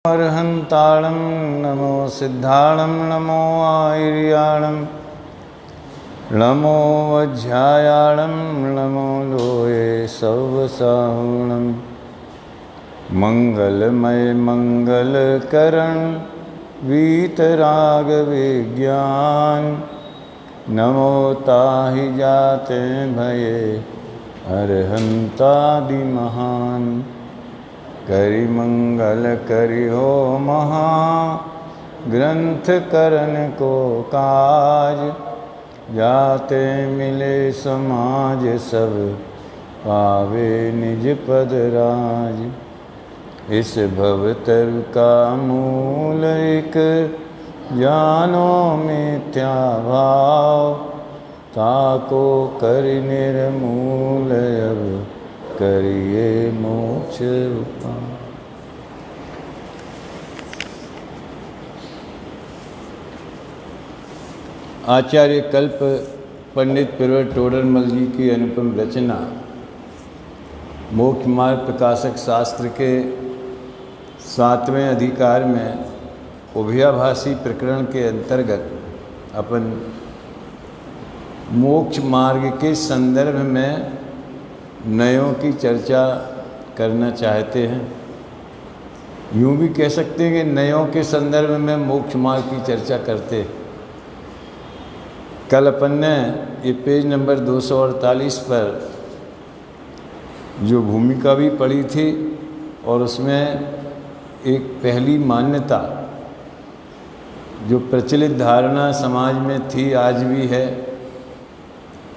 अर्हन्ताणं नमो सिद्धाणं नमो आयर्याणं नमो वज्रायाणं नमो लोये सर्वसाहुणं मंगलमय मंगलकरण वीतराग विज्ञान नमो ताहि जाते भये अर्हन्तादि महान करि मंगल करि हो महा ग्रंथ करन को काज जाते मिले समाज सब पावे निज पद राज। इस भवतर का मूल एक जानो मिथ्या भाव ताको करि निर्मूल अब करिए मोक्ष उपाय। आचार्य कल्प पंडित पिरवर टोडरमल जी की अनुपम रचना मोक्ष मार्ग प्रकाशक शास्त्र के 7वें अधिकार में उभयाभासी प्रकरण के अंतर्गत अपन मोक्ष मार्ग के संदर्भ में नयों की चर्चा करना चाहते हैं। यूँ भी कह सकते हैं कि नयों के संदर्भ में मोक्ष मार्ग की चर्चा करते। कल अपन ने ये पेज नंबर 248 पर जो भूमिका भी पढ़ी थी और उसमें एक पहली मान्यता जो प्रचलित धारणा समाज में थी आज भी है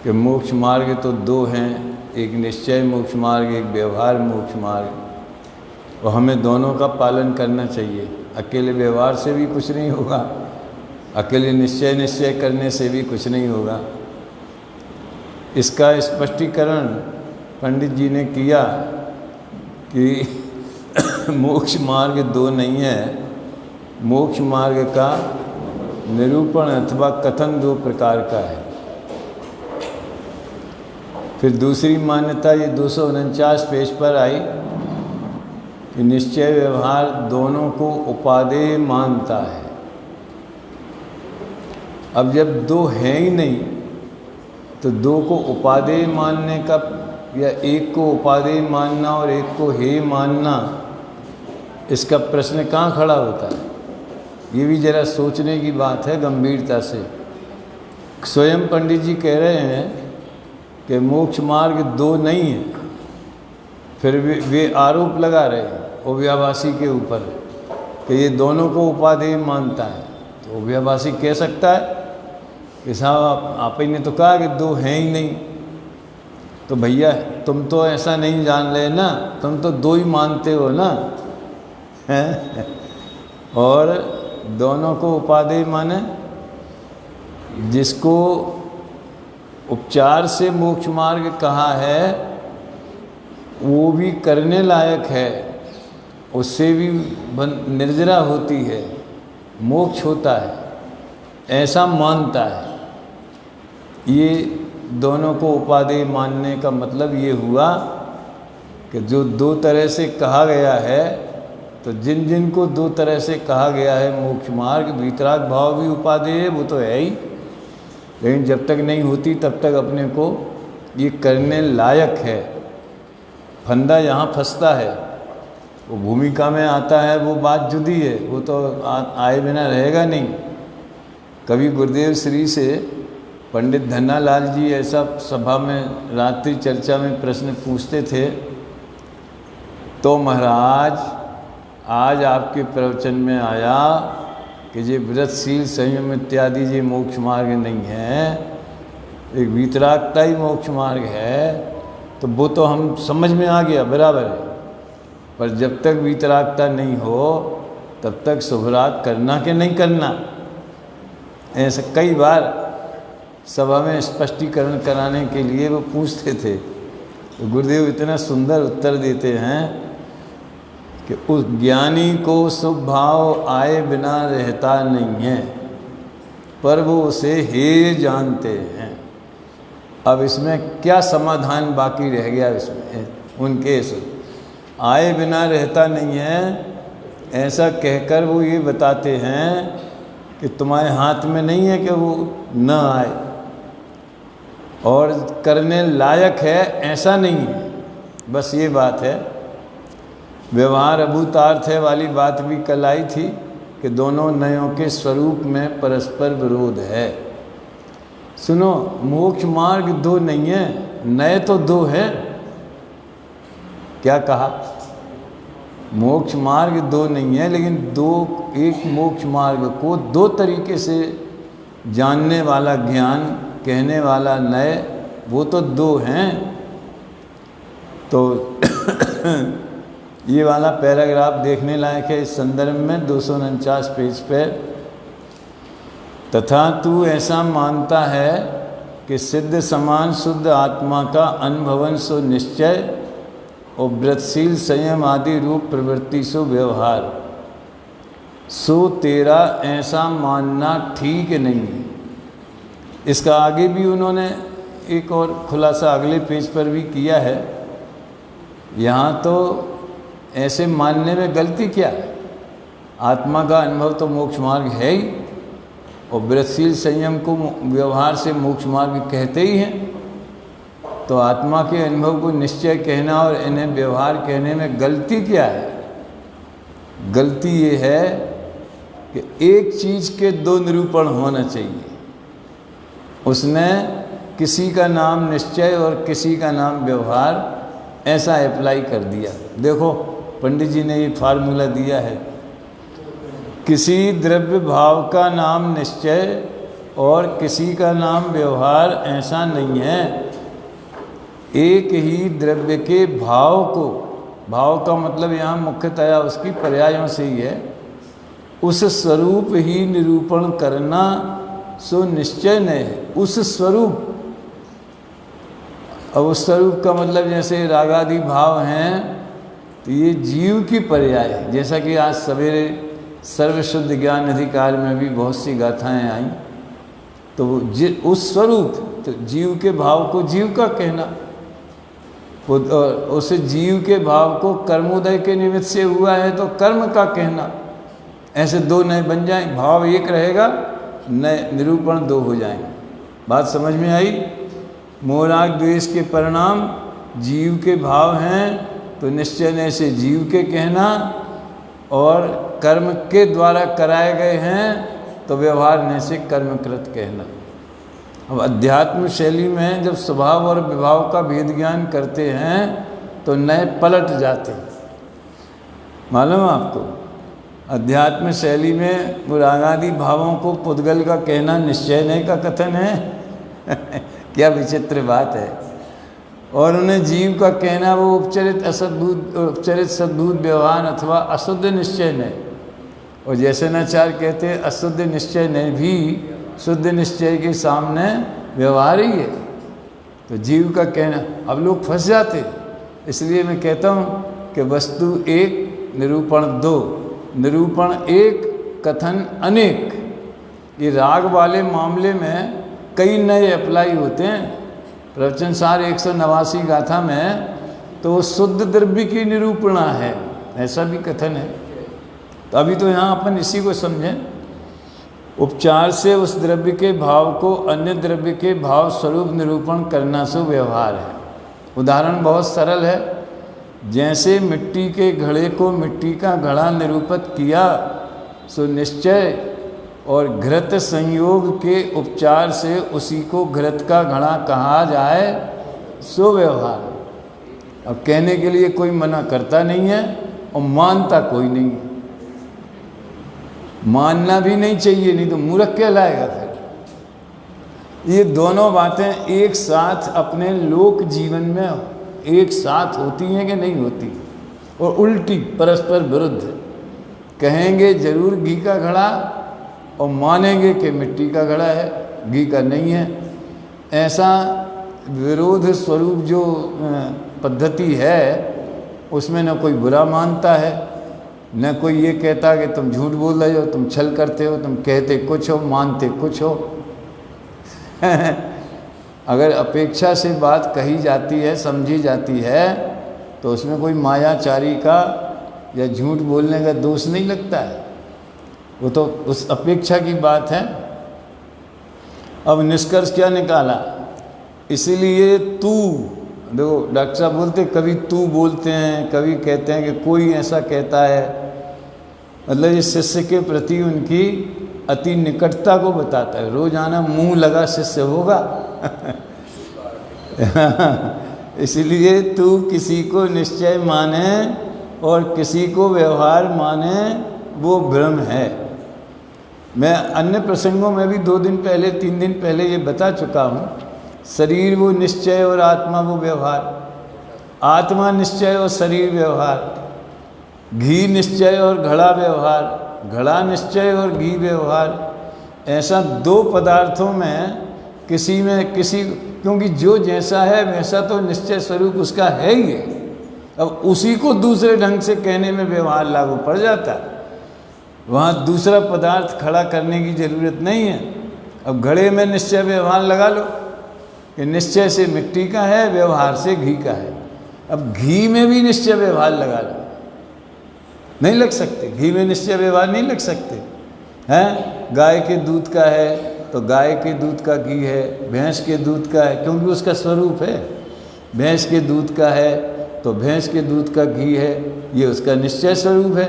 कि मोक्ष मार्ग तो दो हैं, एक निश्चय मोक्ष मार्ग, एक व्यवहार मोक्ष मार्ग, और हमें दोनों का पालन करना चाहिए। अकेले व्यवहार से भी कुछ नहीं होगा, अकेले निश्चय करने से भी कुछ नहीं होगा। इसका स्पष्टीकरण पंडित जी ने किया कि मोक्ष मार्ग दो नहीं है, मोक्ष मार्ग का निरूपण अथवा कथन दो प्रकार का है। फिर दूसरी मान्यता ये 249 पेज पर आई कि निश्चय व्यवहार दोनों को उपादेय मानता है। अब जब दो हैं ही नहीं तो दो को उपादेय मानने का या एक को उपादेय मानना और एक को हेय मानना, इसका प्रश्न कहाँ खड़ा होता है। ये भी जरा सोचने की बात है गंभीरता से। स्वयं पंडित जी कह रहे हैं कि मोक्ष मार्ग दो नहीं है, फिर वे आरोप लगा रहे हैं उभयाभासी के ऊपर कि ये दोनों को उपादेय मानता है। तो उभयाभासी कह सकता है कि साहब आप ही ने तो कहा कि दो हैं ही नहीं, तो भैया तुम तो ऐसा नहीं जान रहे ना, तुम तो दो ही मानते हो ना हैं। और दोनों को उपादेय माने जिसको उपचार से मोक्ष मार्ग कहा है वो भी करने लायक है, उससे भी निर्जरा होती है, मोक्ष होता है, ऐसा मानता है। ये दोनों को उपादेय मानने का मतलब ये हुआ कि जो दो तरह से कहा गया है, तो जिन जिन को दो तरह से कहा गया है मोक्ष मार्ग, वीतराग भाव भी उपादेय है, वो तो है ही, लेकिन जब तक नहीं होती तब तक अपने को ये करने लायक है। फंदा यहाँ फंसता है, वो भूमिका में आता है, वो बात जुदी है, वो तो आए बिना रहेगा नहीं। कभी गुरुदेव श्री से पंडित धन्नालाल जी ऐसा सभा में रात्रि चर्चा में प्रश्न पूछते थे, तो महाराज आज आपके प्रवचन में आया कि ये व्रतशील संयम इत्यादि ये मोक्ष मार्ग नहीं है, एक वीतरागता ही मोक्ष मार्ग है, तो वो तो हम समझ में आ गया बराबर है, पर जब तक वीतरागता नहीं हो तब तक शुभराग करना कि नहीं करना। ऐसा कई बार सभा में स्पष्टीकरण कराने के लिए वो पूछते थे, तो गुरुदेव इतना सुंदर उत्तर देते हैं कि उस ज्ञानी को शुभ भाव आए बिना रहता नहीं है, पर वो उसे हेय जानते हैं। अब इसमें क्या समाधान बाकी रह गया इसमें उनके आए बिना रहता नहीं है, ऐसा कहकर वो ये बताते हैं कि तुम्हारे हाथ में नहीं है कि वो न आए, और करने लायक है ऐसा नहीं है, बस ये बात है। व्यवहार अभूतार्थ है वाली बात भी कल आई थी कि दोनों नयों के स्वरूप में परस्पर विरोध है। सुनो, मोक्ष मार्ग दो नहीं है, नए तो दो हैं। क्या कहा? मोक्ष मार्ग दो नहीं है, लेकिन एक मोक्ष मार्ग को दो तरीके से जानने वाला ज्ञान, कहने वाला नए, वो तो दो हैं। तो ये वाला पैराग्राफ देखने लायक है इस संदर्भ में 249 पेज पे। तथा तू ऐसा मानता है कि सिद्ध समान शुद्ध आत्मा का अनुभवन सो निश्चय और व्रतशील संयम आदि रूप प्रवृत्ति सो व्यवहार, सो तेरा ऐसा मानना ठीक नहीं है। इसका आगे भी उन्होंने एक और खुलासा अगले पेज पर भी किया है। यहाँ तो ऐसे मानने में गलती क्या है? आत्मा का अनुभव तो मोक्ष मार्ग है ही, और व्रतशील संयम को व्यवहार से मोक्ष मार्ग कहते ही हैं। तो आत्मा के अनुभव को निश्चय कहना और इन्हें व्यवहार कहने में गलती क्या है? गलती ये है कि एक चीज़ के दो निरूपण होना चाहिए। उसने किसी का नाम निश्चय और किसी का नाम व्यवहार ऐसा अप्लाई कर दिया। देखो, पंडित जी ने ये फार्मूला दिया है, किसी द्रव्य भाव का नाम निश्चय और किसी का नाम व्यवहार ऐसा नहीं है। एक ही द्रव्य के भाव को, भाव का मतलब यहाँ मुख्यतया उसकी पर्यायों से ही है, उस स्वरूप ही निरूपण करना सो निश्चय नहीं है। उस स्वरूप, अब उस स्वरूप का मतलब जैसे रागादि भाव हैं तो ये जीव की पर्याय है। जैसा कि आज सवेरे सर्वशुद्ध ज्ञान अधिकार में भी बहुत सी गाथाएं आई, तो उस स्वरूप, तो जीव के भाव को जीव का कहना, उस जीव के भाव को कर्मोदय के निमित्त से हुआ है तो कर्म का कहना। ऐसे दो नए बन जाएं, भाव एक रहेगा, नए निरूपण दो हो जाएंगे। बात समझ में आई? मोहराग द्वेष के परिणाम जीव के भाव हैं तो निश्चय ने से जीव के कहना, और कर्म के द्वारा कराए गए हैं तो व्यवहार ने से कर्मकृत कहना। अब अध्यात्म शैली में जब स्वभाव और विभाव का भेद ज्ञान करते हैं तो नए पलट जाते हैं। मालूम है आपको? अध्यात्म शैली में रागादि भावों को पुद्गल का कहना निश्चय नहीं का कथन है। क्या विचित्र बात है। और उन्हें जीव का कहना वो उपचरित सद्भूत व्यवहार अथवा अशुद्ध निश्चय नहीं। और जैसे नाचार्य कहते हैं अशुद्ध निश्चय नहीं भी शुद्ध निश्चय के सामने व्यवहार ही है। तो जीव का कहना, अब लोग फंस जाते। इसलिए मैं कहता हूँ कि वस्तु एक, निरूपण दो। निरूपण एक, कथन अनेक। ये राग वाले मामले में कई नए अप्लाई होते हैं। प्रवचन सार 189 गाथा में तो शुद्ध द्रव्य की निरूपणा है, ऐसा भी कथन है। तो अभी तो यहाँ अपन इसी को समझें। उपचार से उस द्रव्य के भाव को अन्य द्रव्य के भाव स्वरूप निरूपण करना सो व्यवहार है। उदाहरण बहुत सरल है। जैसे मिट्टी के घड़े को मिट्टी का घड़ा निरूपित किया सो निश्चय, और घृत संयोग के उपचार से उसी को घृत का घड़ा कहा जाए सो व्यवहार। अब कहने के लिए कोई मना करता नहीं है और मानता कोई नहीं है। मानना भी नहीं चाहिए, नहीं तो मूर्ख कहलाएगा फिर। ये दोनों बातें एक साथ अपने लोक जीवन में एक साथ होती हैं कि नहीं होती, और उल्टी परस्पर विरुद्ध। कहेंगे जरूर घी का घड़ा और मानेंगे कि मिट्टी का घड़ा है, घी का नहीं है। ऐसा विरोध स्वरूप जो पद्धति है उसमें न कोई बुरा मानता है, न कोई ये कहता कि तुम झूठ बोल रहे हो, तुम छल करते हो, तुम कहते कुछ हो मानते कुछ हो। अगर अपेक्षा से बात कही जाती है, समझी जाती है, तो उसमें कोई मायाचारी का या झूठ बोलने का दोष नहीं लगता है, वो तो उस अपेक्षा की बात है। अब निष्कर्ष क्या निकाला, इसलिए तू, देखो डॉक्टर साहब बोलते कभी तू बोलते हैं, कभी कहते हैं कि कोई ऐसा कहता है, मतलब ये शिष्य के प्रति उनकी अति निकटता को बताता है। रोजाना मुंह लगा शिष्य होगा इसलिए तू किसी को निश्चय माने और किसी को व्यवहार माने, वो भ्रम है। मैं अन्य प्रसंगों में भी 2 दिन पहले 3 दिन पहले ये बता चुका हूँ, शरीर वो निश्चय और आत्मा वो व्यवहार, आत्मा निश्चय और शरीर व्यवहार, घी निश्चय और घड़ा व्यवहार, घड़ा निश्चय और घी व्यवहार। ऐसा 2 पदार्थों में किसी में किसी, क्योंकि जो जैसा है वैसा तो निश्चय स्वरूप उसका है ही है। अब उसी को दूसरे ढंग से कहने में व्यवहार लागू पड़ जाता है, वहाँ दूसरा पदार्थ खड़ा करने की ज़रूरत नहीं है। अब घड़े में निश्चय व्यवहार लगा लो कि निश्चय से मिट्टी का है, व्यवहार से घी का है। अब घी में भी निश्चय व्यवहार लगा लो, नहीं लग सकते, घी में निश्चय व्यवहार नहीं लग सकते हैं। गाय के दूध का है तो गाय के दूध का घी है, भैंस के दूध का है क्योंकि उसका स्वरूप है, भैंस के दूध का है तो भैंस के दूध का घी है, ये उसका निश्चय स्वरूप है।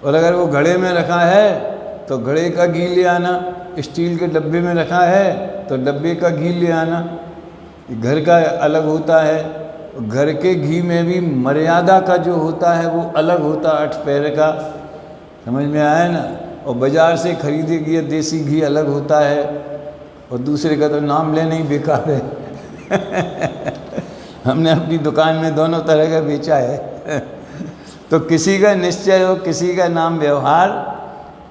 और अगर वो घड़े में रखा है तो घड़े का घी ले आना, स्टील के डब्बे में रखा है तो डब्बे का घी ले आना। घर का अलग होता है, घर के घी में भी मर्यादा का जो होता है वो अलग होता है, 8 पैर का, समझ में आया ना। और बाज़ार से खरीदे गया देसी घी अलग होता है, और दूसरे का तो नाम लेना ही बेकार है हमने अपनी दुकान में दोनों तरह का बेचा है तो किसी का निश्चय हो किसी का नाम व्यवहार,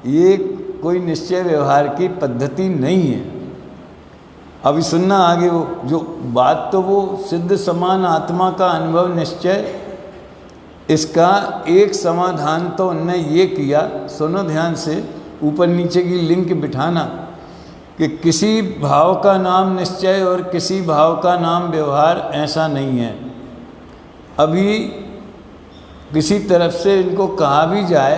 ये कोई निश्चय व्यवहार की पद्धति नहीं है। अभी सुनना आगे, वो जो बात तो वो सिद्ध समान आत्मा का अनुभव निश्चय, इसका एक समाधान तो उनने ये किया, सुनो ध्यान से, ऊपर नीचे की लिंक बिठाना, कि किसी भाव का नाम निश्चय और किसी भाव का नाम व्यवहार, ऐसा नहीं है। अभी किसी तरफ से इनको कहा भी जाए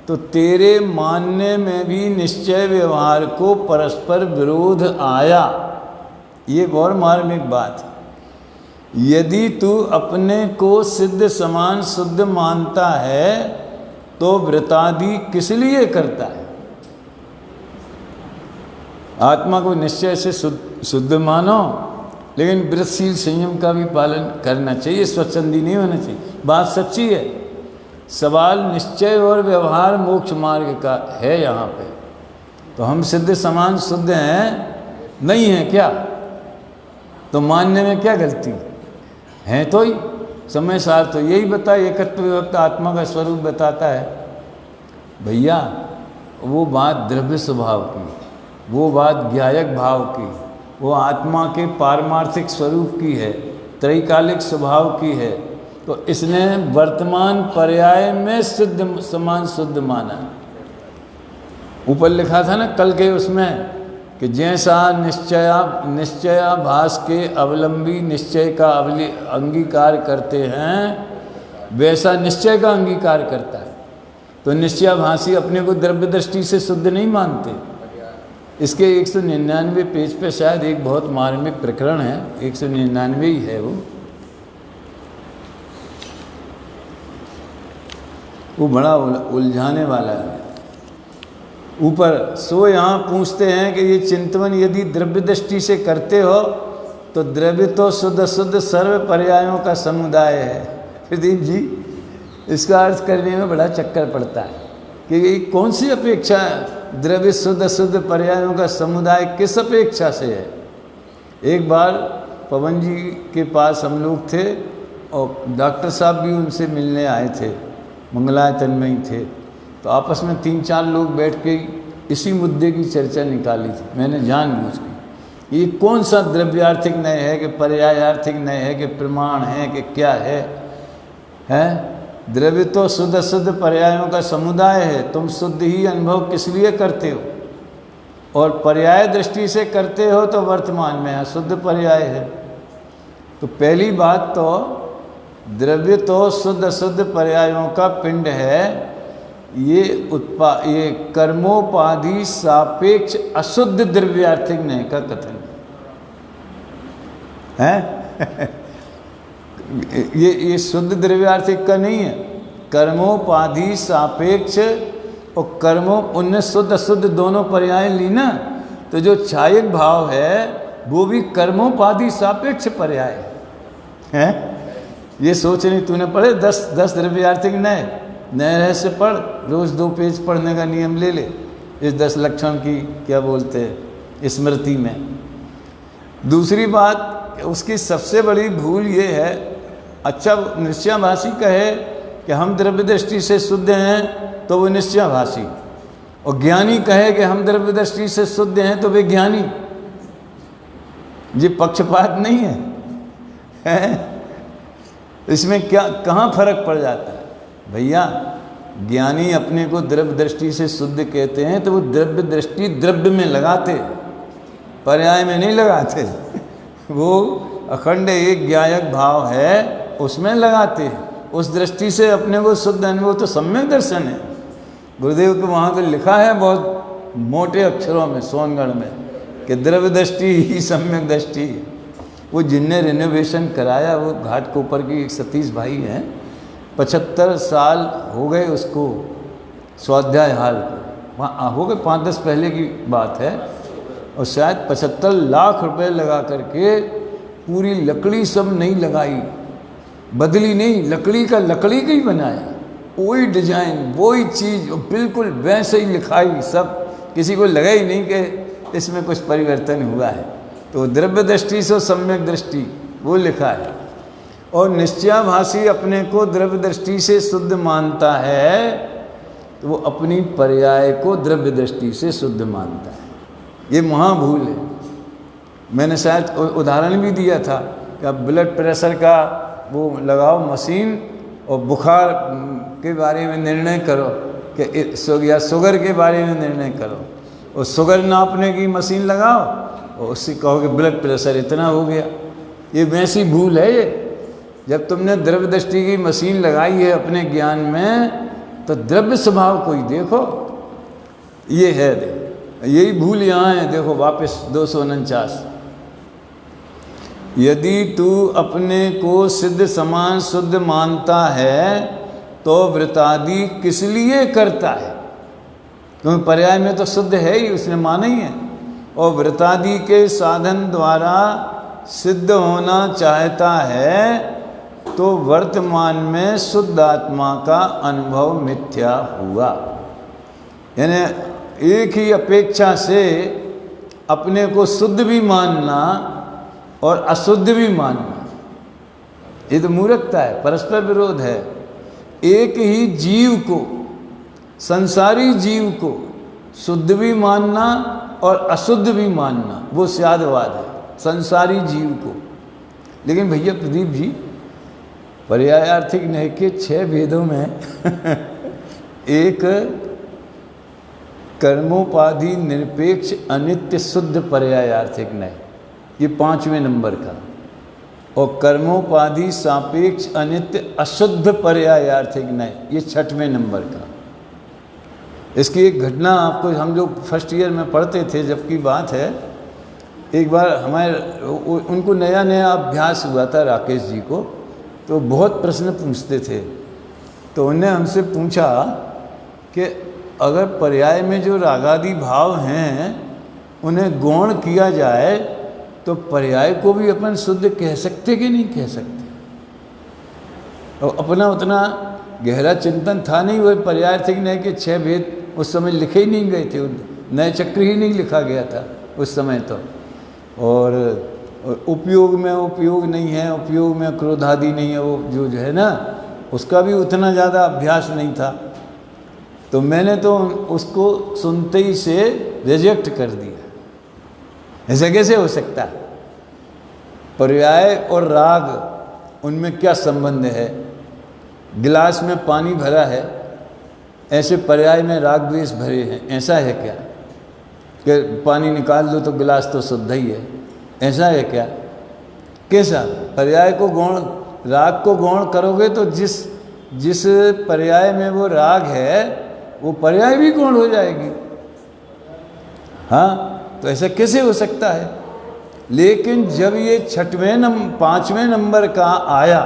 तो तेरे मानने में भी निश्चय व्यवहार को परस्पर विरोध आया, ये और मार्मिक बात है। यदि तू अपने को सिद्ध समान शुद्ध मानता है तो व्रतादि किस लिए करता है? आत्मा को निश्चय से शुद्ध मानो, लेकिन व्रतशील संयम का भी पालन करना चाहिए, स्वच्छंदी नहीं होना चाहिए। बात सच्ची है, सवाल निश्चय और व्यवहार मोक्ष मार्ग का है यहाँ पे। तो हम सिद्ध समान शुद्ध हैं नहीं हैं क्या? तो मानने में क्या गलती है? तो ही समय सार तो यही बता, एकत्व विभक्त आत्मा का स्वरूप बताता है। भैया वो बात द्रव्य स्वभाव की, वो बात ज्ञायक भाव की, वो आत्मा के पारमार्थिक स्वरूप की है, त्रैकालिक स्वभाव की है। तो इसने वर्तमान पर्याय में सिद्ध समान शुद्ध माना। ऊपर लिखा था ना कल के उसमें कि जैसा निश्चयाभास के अवलंबी निश्चय का अंगीकार करते हैं, वैसा निश्चय का अंगीकार करता है। तो निश्चयाभासी अपने को द्रव्य दृष्टि से शुद्ध नहीं मानते। इसके 199 पेज पे शायद एक बहुत मार्मिक प्रकरण है, 199 ही है वो बड़ा उलझाने वाला है। ऊपर सो यहाँ पूछते हैं कि ये चिंतन यदि द्रव्य दृष्टि से करते हो तो द्रव्य तो शुद्ध शुद्ध सर्व पर्यायों का समुदाय है। प्रदीप जी, इसका अर्थ करने में बड़ा चक्कर पड़ता है कि ये कौन सी अपेक्षा है? द्रव्य शुद्ध शुद्ध पर्यायों का समुदाय किस अपेक्षा से है? एक बार पवन जी के पास हम लोग थे और डॉक्टर साहब भी उनसे मिलने आए थे, मंगलायतन में ही थे। तो आपस में 3-4 लोग बैठ के इसी मुद्दे की चर्चा निकाली थी। मैंने जानबूझ के, ये कौन सा द्रव्यार्थिक न्याय है कि पर्यायार्थिक न्याय है कि प्रमाण है कि क्या है? द्रव्य तो शुद्ध शुद्ध पर्यायों का समुदाय है। तुम शुद्ध ही अनुभव किस लिए करते हो? और पर्याय दृष्टि से करते हो तो वर्तमान में अशुद्ध पर्याय है। तो पहली बात तो द्रव्य तो शुद्ध अशुद्ध पर्यायों का पिंड है। ये कर्मोपाधि सापेक्ष अशुद्ध द्रव्यार्थिक न्याय का कथन है। ये शुद्ध द्रव्यार्थिक का नहीं है। कर्मोपाधि सापेक्ष और कर्मों, उनने शुद्ध अशुद्ध दोनों पर्याय ली ना, तो जो छायक भाव है वो भी कर्मोपाधि सापेक्ष पर्याय है। ये सोच नहीं, तूने पढ़े 10 द्रव्यार्थिक नए रहस्य पढ़, रोज़ 2 पेज पढ़ने का नियम ले ले इस 10 लक्षण की क्या बोलते हैं स्मृति में। दूसरी बात, उसकी सबसे बड़ी भूल ये है, अच्छा निश्चयाभासी कहे कि हम द्रव्य दृष्टि से शुद्ध हैं तो वो निश्चयाभासी, और ज्ञानी कहे कि हम द्रव्य दृष्टि से शुद्ध हैं तो वे ज्ञानी। ये पक्षपात नहीं है, इसमें क्या कहाँ फर्क पड़ जाता है भैया। ज्ञानी अपने को द्रव्य दृष्टि से शुद्ध कहते हैं तो वो द्रव्य दृष्टि द्रव्य में लगाते, पर्याय में नहीं लगाते। वो अखंड एक ज्ञायक भाव है उसमें लगाते हैं, उस दृष्टि से अपने को शुद्ध अनुभव। तो सम्यक दर्शन है, गुरुदेव के वहाँ तो लिखा है बहुत मोटे अक्षरों में सोनगढ़ में कि द्रव्य दृष्टि ही सम्यक दृष्टि। वो जिनने रिनोवेशन कराया वो घाटकोपर की एक सतीश भाई हैं, 75 साल हो गए उसको स्वाध्याय हाल को, वहाँ हो गए 5-10 पहले की बात है, और शायद 75 लाख रुपए लगा करके पूरी लकड़ी सब नहीं लगाई, बदली नहीं, लकड़ी का ही बनाया, वही डिजाइन वही चीज़ बिल्कुल वैसे ही लिखाई सब, किसी को लगा ही नहीं कि इसमें कुछ परिवर्तन हुआ है। तो द्रव्य दृष्टि से सम्यक दृष्टि वो लिखा है। और निश्चयाभासी अपने को द्रव्य दृष्टि से शुद्ध मानता है तो वो अपनी पर्याय को द्रव्य दृष्टि से शुद्ध मानता है। ये महाभूल है। मैंने शायद उदाहरण भी दिया था कि अब ब्लड प्रेशर का वो लगाओ मशीन और बुखार के बारे में निर्णय करो कि या शुगर के बारे में निर्णय करो, और शुगर नापने की मशीन लगाओ और उससे कहो कि ब्लड प्रेशर इतना हो गया। ये वैसी भूल है ये। जब तुमने द्रव्य दृष्टि की मशीन लगाई है अपने ज्ञान में तो द्रव्य स्वभाव को ही देखो। ये है, यही भूल यहाँ है। देखो वापस 249, यदि तू अपने को सिद्ध समान शुद्ध मानता है तो वृतादि किस लिए करता है? क्योंकि पर्याय में तो शुद्ध है ही, उसने माना ही है। और वृतादि के साधन द्वारा सिद्ध होना चाहता है तो वर्तमान में शुद्ध आत्मा का अनुभव मिथ्या हुआ। यानी एक ही अपेक्षा से अपने को शुद्ध भी मानना और अशुद्ध भी मानना, ये तो मूर्खता है, परस्पर विरोध है। एक ही जीव को, संसारी जीव को शुद्ध भी मानना और अशुद्ध भी मानना, वो स्यादवाद है संसारी जीव को। लेकिन भैया प्रदीप जी, पर्यायार्थिक न्याय के 6 भेदों में एक कर्मोपाधि निरपेक्ष अनित्य शुद्ध पर्यायार्थिक न्याय, ये 5वें नंबर का, और कर्मोपाधि सापेक्ष अनित्य अशुद्ध पर्यायार्थिक न्याय, ये 6वें नंबर का। इसकी एक घटना आपको, हम जो फर्स्ट ईयर में पढ़ते थे जब की बात है, एक बार हमारे उनको नया नया अभ्यास हुआ था राकेश जी को, तो बहुत प्रश्न पूछते थे। तो उन्होंने हमसे पूछा कि अगर पर्याय में जो रागादि भाव हैं उन्हें गौण किया जाए तो पर्याय को भी अपन शुद्ध कह सकते कि नहीं कह सकते? और अपना उतना गहरा चिंतन था नहीं। वह पर्यायार्थिक न्याय के 6 भेद उस समय लिखे ही नहीं गए थे, नए चक्र ही नहीं लिखा गया था उस समय तो। और उपयोग में उपयोग नहीं है, उपयोग में क्रोधादि नहीं है, वो जो है ना, उसका भी उतना ज़्यादा अभ्यास नहीं था। तो मैंने तो उसको सुनते ही से रिजेक्ट कर दिया। ऐसा कैसे हो सकता है? पर्याय और राग उनमें क्या संबंध है? गिलास में पानी भरा है, ऐसे पर्याय में राग द्वेष भरे हैं, ऐसा है क्या? कि पानी निकाल दो तो गिलास तो शुद्ध ही है, ऐसा है क्या? कैसा? पर्याय को गौण राग को गौण करोगे तो जिस पर्याय में वो राग है वो पर्याय भी गौण हो जाएगी। हाँ, तो ऐसा कैसे हो सकता है? लेकिन जब ये 5वें नंबर का आया,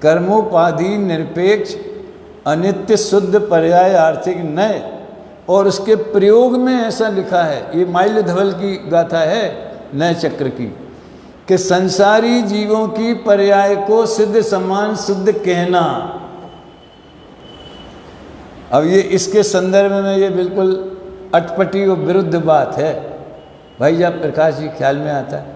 कर्मोपाधि निरपेक्ष अनित्य शुद्ध पर्याय आर्थिक नय, और उसके प्रयोग में ऐसा लिखा है, ये माल्य धवल की गाथा है नय चक्र की, कि संसारी जीवों की पर्याय को सिद्ध समान शुद्ध कहना। अब ये इसके संदर्भ में ये बिल्कुल अटपटी और विरुद्ध बात है भाई। जब प्रकाश जी ख्याल में आता है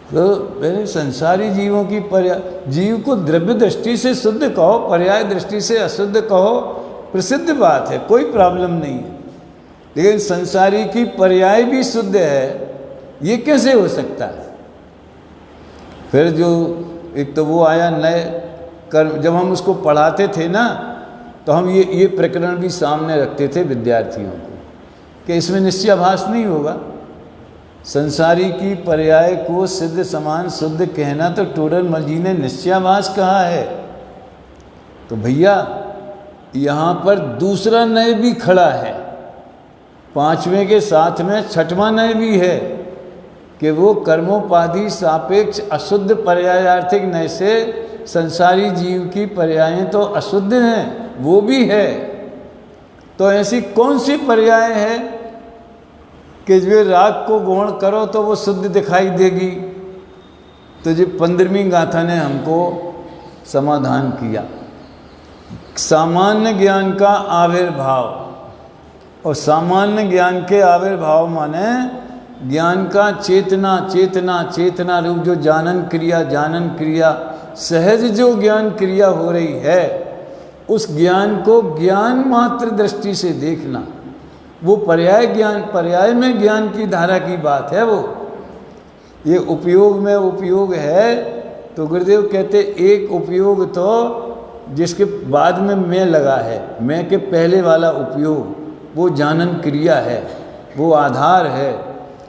तो मेरे संसारी जीवों की पर्याय, जीव को द्रव्य दृष्टि से शुद्ध कहो, पर्याय दृष्टि से अशुद्ध कहो, प्रसिद्ध बात है, कोई प्रॉब्लम नहीं है। लेकिन संसारी की पर्याय भी शुद्ध है, ये कैसे हो सकता है? फिर जो एक तो वो आया नए कर्म, जब हम उसको पढ़ाते थे ना तो हम ये प्रकरण भी सामने रखते थे विद्यार्थियों को कि इसमें निश्चयाभास नहीं होगा। संसारी की पर्याय को सिद्ध समान शुद्ध कहना तो टोडरमल जी ने निश्चयाभास कहा है। तो भैया यहाँ पर दूसरा नय भी खड़ा है, 5वें के साथ में 6वां नय भी है कि वो कर्मोपाधि सापेक्ष अशुद्ध पर्यायार्थिक नय से संसारी जीव की पर्यायें तो अशुद्ध हैं, वो भी है। तो ऐसी कौन सी पर्याय है कि जो राग को गौण करो तो वो शुद्ध दिखाई देगी? तो जो 15वीं गाथा ने हमको समाधान किया, सामान्य ज्ञान का आविर्भाव, और सामान्य ज्ञान के आविर्भाव माने ज्ञान का चेतना रूप जो जानन क्रिया सहज जो ज्ञान क्रिया हो रही है, उस ज्ञान को ज्ञान मात्र दृष्टि से देखना, वो पर्याय ज्ञान, पर्याय में ज्ञान की धारा की बात है। वो ये उपयोग में उपयोग है। तो गुरुदेव कहते एक उपयोग तो जिसके बाद में मैं लगा है, मैं के पहले वाला उपयोग वो जानन क्रिया है, वो आधार है,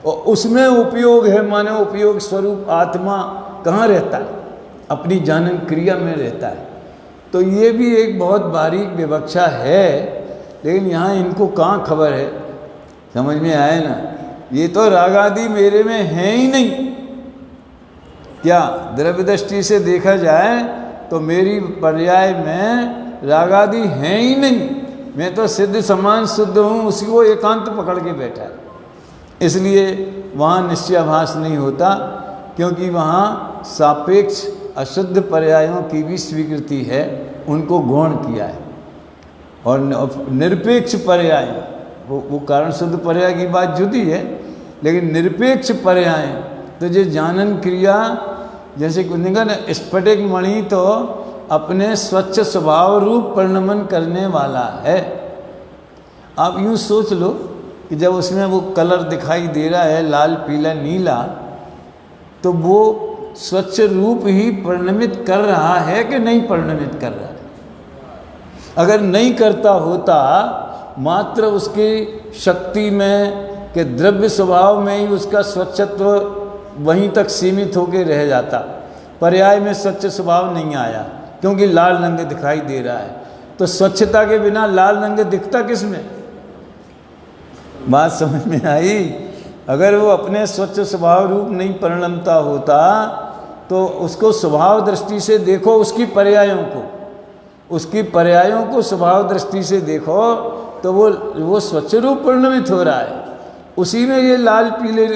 और उसमें उपयोग है माने उपयोग स्वरूप आत्मा कहाँ रहता है? अपनी जानन क्रिया में रहता है। तो ये भी एक बहुत बारीक विवक्षा है, लेकिन यहाँ इनको कहाँ खबर है, समझ में आए ना? ये तो रागादि मेरे में है ही नहीं। क्या द्रव्य दृष्टि से देखा जाए तो मेरी पर्याय में रागादि है ही नहीं, मैं तो सिद्ध समान शुद्ध हूँ, उसी को एकांत पकड़ के बैठा है। इसलिए वहाँ निश्चयाभास नहीं होता, क्योंकि वहाँ सापेक्ष अशुद्ध पर्यायों की भी स्वीकृति है, उनको गौण किया है। और निरपेक्ष पर्याय, वो कारण शुद्ध पर्याय की बात जुदी है, लेकिन निरपेक्ष पर्याय तो जो जानन क्रिया, जैसे कुछ स्फटिक मणि तो अपने स्वच्छ स्वभाव रूप परिणमन करने वाला है। आप यूँ सोच लो कि जब उसमें वो कलर दिखाई दे रहा है लाल पीला नीला, तो वो स्वच्छ रूप ही परिणमित कर रहा है कि नहीं परिणमित कर रहा है? अगर नहीं करता होता, मात्र उसकी शक्ति में के द्रव्य स्वभाव में ही उसका स्वच्छत्व वहीं तक सीमित होकर रह जाता, पर्याय में स्वच्छ स्वभाव नहीं आया क्योंकि लाल रंग दिखाई दे रहा है। तो स्वच्छता के बिना लाल रंग दिखता किस में? बात समझ में आई? अगर वो अपने स्वच्छ स्वभाव रूप नहीं परिणमता होता तो उसको स्वभाव दृष्टि से देखो, उसकी पर्यायों को स्वभाव दृष्टि से देखो तो वो स्वच्छ रूप परिणमित हो रहा है। उसी में ये लाल पीले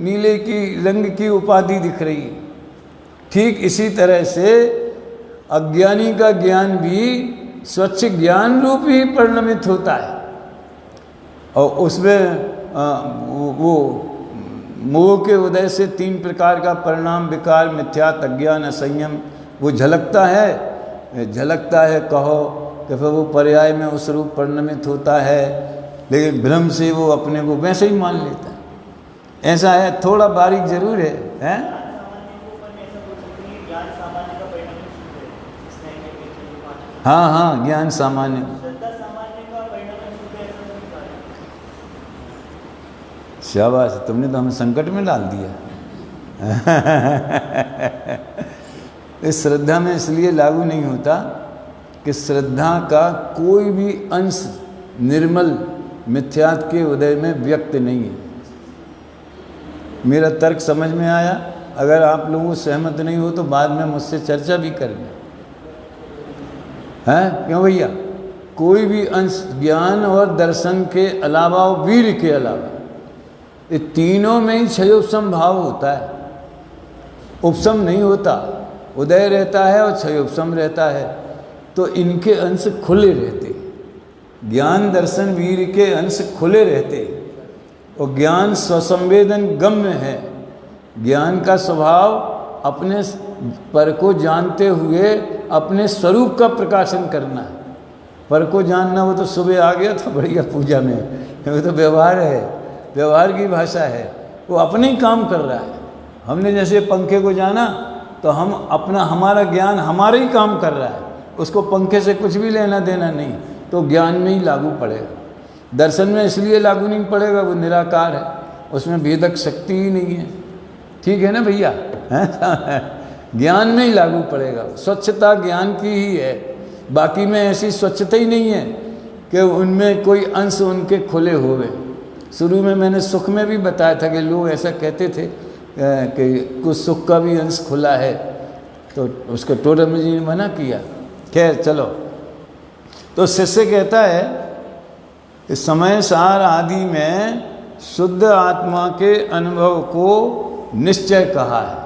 नीले की रंग की उपाधि दिख रही है। ठीक इसी तरह से अज्ञानी का ज्ञान भी स्वच्छ ज्ञान रूप ही परिणमित होता है, और उसमें वो मोह के उदय से 3 प्रकार का परिणाम, विकार, मिथ्यात्व, अज्ञान, असंयम, वो झलकता है कहो कि फिर वो पर्याय में उस रूप परिणमित होता है, लेकिन भ्रम से वो अपने को वैसे ही मान लेता है। ऐसा है, थोड़ा बारीक जरूर है? हाँ, ज्ञान सामान्य, शाबाश, तुमने तो हमें संकट में डाल दिया। इस श्रद्धा में इसलिए लागू नहीं होता कि श्रद्धा का कोई भी अंश निर्मल मिथ्यात्व के उदय में व्यक्त नहीं है। मेरा तर्क समझ में आया? अगर आप लोगों सहमत नहीं हो तो बाद में मुझसे चर्चा भी करें, हैं? क्यों भैया? कोई भी अंश ज्ञान और दर्शन के अलावा और वीर के अलावा, ये तीनों में ही क्षयोपशम भाव होता है, उपशम नहीं होता। उदय रहता है और क्षयोपशम रहता है, तो इनके अंश खुले रहते। ज्ञान दर्शन वीर के अंश खुले रहते और ज्ञान स्वसंवेदन गम्य है। ज्ञान का स्वभाव अपने पर को जानते हुए अपने स्वरूप का प्रकाशन करना है। पर को जानना, वो तो सुबह आ गया था बढ़िया पूजा में, वो तो व्यवहार है, व्यवहार की भाषा है, वो अपने ही काम कर रहा है। हमने जैसे पंखे को जाना तो हम अपना, हमारा ज्ञान हमारा ही काम कर रहा है, उसको पंखे से कुछ भी लेना देना नहीं, तो ज्ञान में ही लागू पड़ेगा। दर्शन में इसलिए लागू नहीं पड़ेगा, वो निराकार है, उसमें भेदक शक्ति ही नहीं है। ठीक है ना भैया? ज्ञान में ही लागू पड़ेगा। स्वच्छता ज्ञान की ही है, बाकी में ऐसी स्वच्छता ही नहीं है कि उनमें कोई अंश उनके खुले हुए। शुरू में मैंने सुख में भी बताया था कि लोग ऐसा कहते थे कि कुछ सुख का भी अंश खुला है, तो उसको टोडरमल जी ने मना किया। खैर चलो, तो शिष्य कहता है कि समय सार आदि में शुद्ध आत्मा के अनुभव को निश्चय कहा है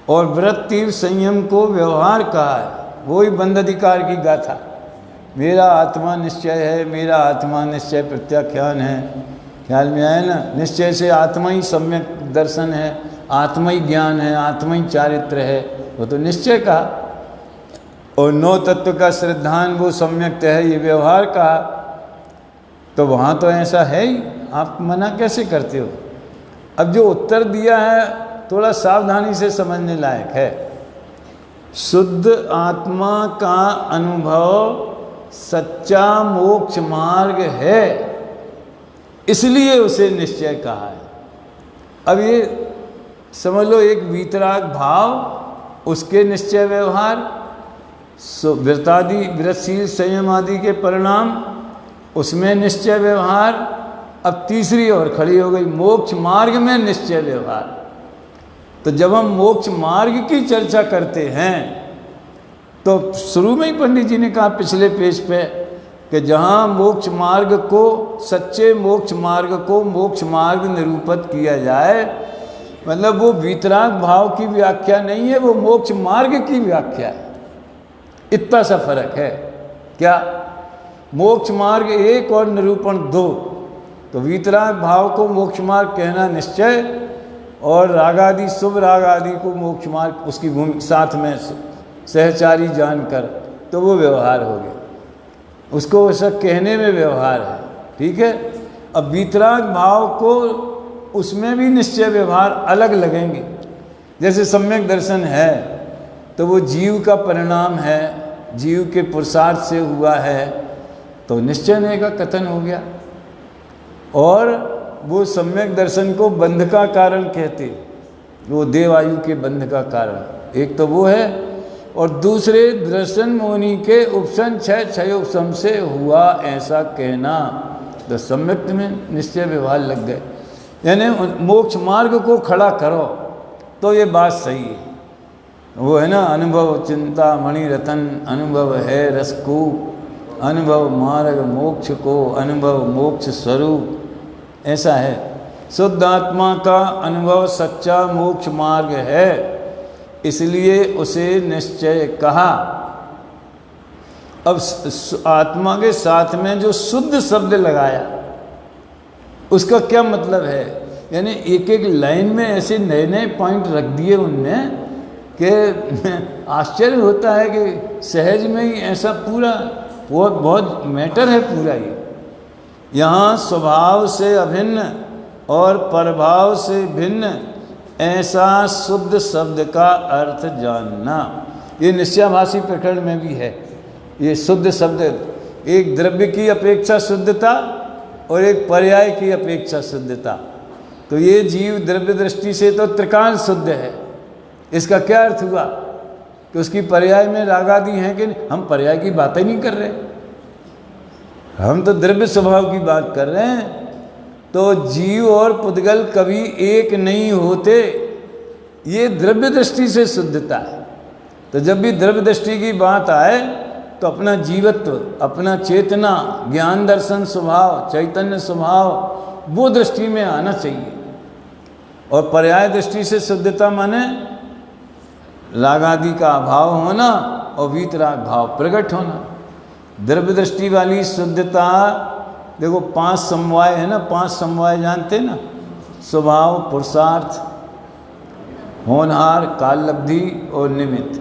और वृत्ति संयम को व्यवहार कहा है। वही बंध अधिकार की गाथा, मेरा आत्मा निश्चय है, मेरा आत्मा निश्चय प्रत्याख्यान है। ख्याल में आया ना? निश्चय से आत्मा ही सम्यक दर्शन है, आत्मा ही ज्ञान है, आत्मा ही चारित्र है, वो तो निश्चय कहा। और नौ तत्व का श्रद्धान वो सम्यक है, ये व्यवहार कहा। तो वहाँ तो ऐसा है ही, आप मना कैसे करते हो? अब जो उत्तर दिया है थोड़ा सावधानी से समझने लायक है। शुद्ध आत्मा का अनुभव सच्चा मोक्ष मार्ग है, इसलिए उसे निश्चय कहा है। अब ये समझ लो, एक वीतराग भाव, उसके निश्चय व्यवहार, व्रतादि व्रतशील संयम आदि के परिणाम, उसमें निश्चय व्यवहार। अब तीसरी और खड़ी हो गई, मोक्ष मार्ग में निश्चय व्यवहार। तो जब हम मोक्ष मार्ग की चर्चा करते हैं तो शुरू में ही पंडित जी ने कहा पिछले पेज पे कि जहाँ मोक्ष मार्ग को, सच्चे मोक्ष मार्ग को मोक्ष मार्ग निरूपित किया जाए, मतलब वो वीतराग भाव की व्याख्या नहीं है, वो मोक्ष मार्ग की व्याख्या है। इतना सा फर्क है। क्या? मोक्ष मार्ग एक और निरूपण दो। तो वीतराग भाव को मोक्ष मार्ग कहना निश्चय, और रागादि शुभ राग आदि को मोक्ष मार्ग उसकी भूमि साथ में सहचारी जानकर, तो वो व्यवहार हो गया, उसको ऐसा कहने में व्यवहार है। ठीक है? अब वीतराग भाव को उसमें भी निश्चय व्यवहार अलग लगेंगे। जैसे सम्यक दर्शन है तो वो जीव का परिणाम है, जीव के पुरुषार्थ से हुआ है, तो निश्चय का कथन हो गया। और वो सम्यक दर्शन को बंध का कारण कहते, वो देवायु के बंध का कारण, एक तो वो है। और दूसरे दर्शन मुनि के उपसन क्षय उपशम से हुआ ऐसा कहना, तो सम्यक में निश्चय व्यवहार लग गए। यानी मोक्ष मार्ग को खड़ा करो तो ये बात सही है। वो है ना, अनुभव चिंता मणि रतन, अनुभव है रस को, अनुभव मार्ग मोक्ष को, अनुभव मोक्ष स्वरूप, ऐसा है। शुद्ध आत्मा का अनुभव सच्चा मोक्ष मार्ग है, इसलिए उसे निश्चय कहा। अब आत्मा के साथ में जो शुद्ध शब्द लगाया, उसका क्या मतलब है? यानी एक एक लाइन में ऐसे नए नए पॉइंट रख दिए उनने कि आश्चर्य होता है कि सहज में ही ऐसा पूरा बहुत मैटर है पूरा। ये यहाँ स्वभाव से अभिन्न और प्रभाव से भिन्न ऐसा शुद्ध शब्द का अर्थ जानना, ये निश्चयाभासी प्रकरण में भी है। ये शुद्ध शब्द एक द्रव्य की अपेक्षा शुद्धता और एक पर्याय की अपेक्षा शुद्धता। तो ये जीव द्रव्य दृष्टि से तो त्रिकाल शुद्ध है। इसका क्या अर्थ हुआ कि उसकी पर्याय में राग आदि हैं कि नहीं। हम पर्याय की बात ही नहीं कर रहे, हम तो द्रव्य स्वभाव की बात कर रहे हैं। तो जीव और पुद्गल कभी एक नहीं होते, ये द्रव्य दृष्टि से शुद्धता है। तो जब भी द्रव्य दृष्टि की बात आए तो अपना जीवत्व, अपना चेतना, ज्ञान दर्शन स्वभाव, चैतन्य स्वभाव, वो दृष्टि में आना चाहिए। और पर्याय दृष्टि से शुद्धता माने राग आदि का अभाव होना और वीतराग भाव प्रकट होना। द्रव्य दृष्टि वाली शुद्धता, देखो 5 समवाय है ना, 5 समवाय जानते ना, स्वभाव, पुरुषार्थ, होनहार, काल लब्धि और निमित्त।